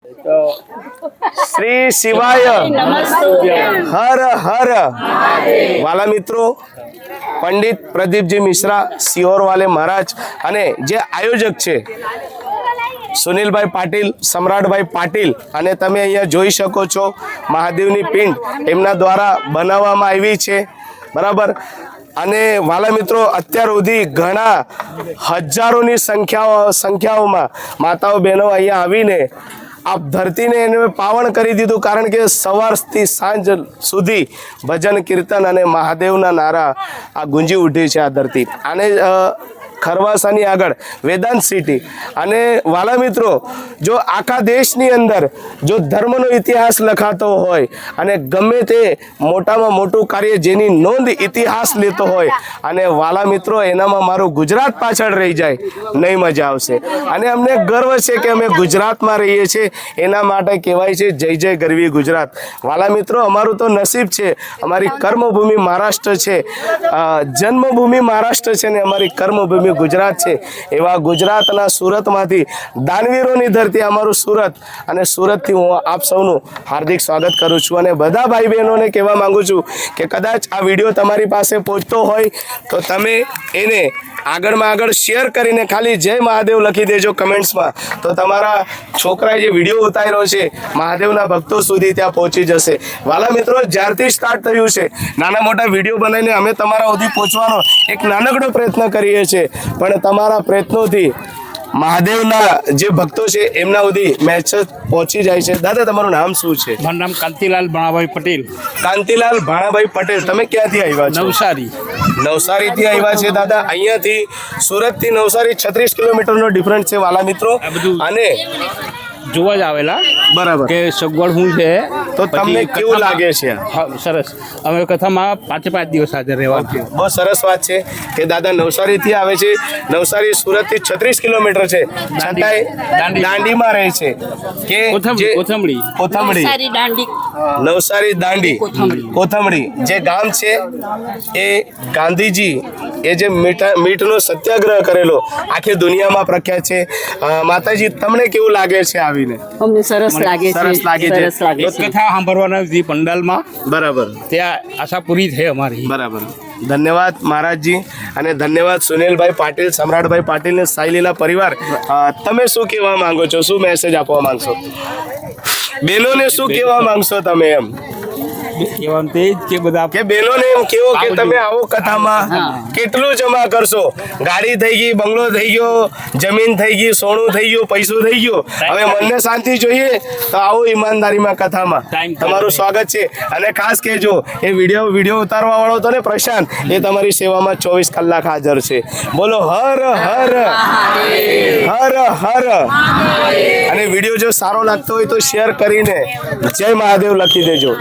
શ્રી શિવાય હર હર। વાલા મિત્રો, પંડિત પ્રદીપજી મિશ્રા સિહોર વાલે મહારાજ અને જે આયોજક છે સુનિલભાઈ પાટીલ, સમ્રાટભાઈ પાટીલ, અને તમે અહીંયા જોઈ શકો છો મહાદેવની પિંડ એમના દ્વારા બનાવવામાં આવી છે, બરાબર। અને વાલા મિત્રો, અત્યાર સુધી ઘણા હજારોની સંખ્યાઓમાં માતાઓ બહેનો અહીંયા આવીને આ ધરતીને એને પાવન કરી દીધું, કારણ કે સવારથી સાંજ સુધી ભજન કીર્તન અને મહાદેવના નારા આ ગુંજી ઉઠી છે આ ધરતી। આને ખરવાસાની આગળ વેદાંત સિટી। અને વાલા મિત્રો, જો આખા દેશની અંદર જો ધર્મનો ઇતિહાસ લખાતો હોય અને ગમે તે મોટામાં મોટું કાર્ય જેની નોંધ ઇતિહાસ લેતો હોય, અને વાલા મિત્રો એનામાં મારું ગુજરાત પાછળ રહી જાય, નહીં મજા આવશે। અને અમને ગર્વ છે કે અમે ગુજરાતમાં રહીએ છીએ, એના માટે કહેવાય છે જય જય ગરવી ગુજરાત। વાલા મિત્રો, અમારું તો નસીબ છે, અમારી કર્મભૂમિ મહારાષ્ટ્ર છે, જન્મભૂમિ મહારાષ્ટ્ર છે ને અમારી કર્મભૂમિ ગુજરાત છે। એવા ગુજરાતના સુરતમાંથી દાનવીરોની ધરતી અમારું સુરત, અને સુરતથી હું આપ સૌનું હાર્દિક સ્વાગત કરું છું। અને બધા ભાઈ બહેનોને કહેવા માંગુ છું કે કદાચ આ વિડીયો તમારી પાસે પહોંચતો હોય તો તમે એને આગળમાં આગળ શેર કરીને ખાલી જય મહાદેવ લખી દેજો કમેન્ટ્સમાં, તો તમારા છોકરાએ જે વિડીયો ઉતાર્યો છે મહાદેવના ભક્તો સુધી ત્યાં પહોંચી જશે। વાલા મિત્રો, જ્યારથી સ્ટાર્ટ થયું છે નાના મોટા વિડીયો બનાવીને અમે તમારા સુધી પહોંચવાનો એક નાનકડો પ્રયત્ન કરીએ છીએ, પણ તમારા પ્રયત્નોથી મહાદેવના જે ભક્તો છે એમના સુધી મેસેજ પહોંચી જાય છે। દાદા, તમારું નામ શું છે? મારું નામ કાંતિલાલ ભાણાભાઈ પટેલ। કાંતિલાલ ભાણાભાઈ પટેલ, તમે ક્યાંથી આવ્યા છો? નવસારી। નવસારીથી આવ્યા છે દાદા। અહીંયાથી સુરતથી નવસારી 36 કિલોમીટરનો ડિફરન્સ છે વાલા મિત્રો। અને જોવા જ આવેલા, બરાબર, કે સગવડ શું છે, તો તમને કેવું લાગે છે? સરસ। અમે કથામાં 5 દિવસ હાજર રહેવા। બહુ સરસ વાત છે કે દાદા નવસારીથી આવે છે। નવસારી સુરતથી 36 કિલોમીટર છે, છતાંય દાંડીમાં રહે છે કે કોથમડી નવસારી દાંડી કોથમડી જે ગામ છે એ ગાંધીજી એ જે મીઠનો સત્યાગ્રહ કરેલો આખી દુનિયામાં પ્રખ્યાત છે। માતાજી, તમને કેવું લાગે છે આવીને? અમને સરસ લાગે છે, સરસ લાગે છે। કથા સાંભળવાના જે પંડાલમાં, બરાબર, ત્યાં આશા પૂરી થઈ અમારી। બરાબર, ધન્યવાદ મહારાજજી, અને ધન્યવાદ સુનિલભાઈ પાટીલ, સમ્રાટભાઈ પાટીલ ને સાઈલીલા પરિવાર। તમે શું કહેવા માંગો છો? શું મેસેજ આપવા માંગશો? બહેનોને શું કહેવા માંગશો તમે? એમ કે બધા કે બહેનોને એમ કેવો કે તમે આવો કથામાં કેટલું જમા કરશો? ગાડી થઈ ગઈ, બંગલો થઈ ગયો, જમીન થઈ ગઈ, સોનું થઈ ગયું, પૈસું થઈ ગયું, હવે મનને શાંતિ જોઈએ તો આવો ઈમાનદારીમાં કથામાં તમારું સ્વાગત છે। અને ખાસ કહેજો, એ વિડીયો ઉતારવા વાળો તો ને પ્રશાંત, એ તમારી સેવામાં 24 કલાક હાજર છે। બોલો હર હર હર હર। અને વિડીયો જો સારો લાગતો હોય તો શેર કરીને જય મહાદેવ લખી દેજો।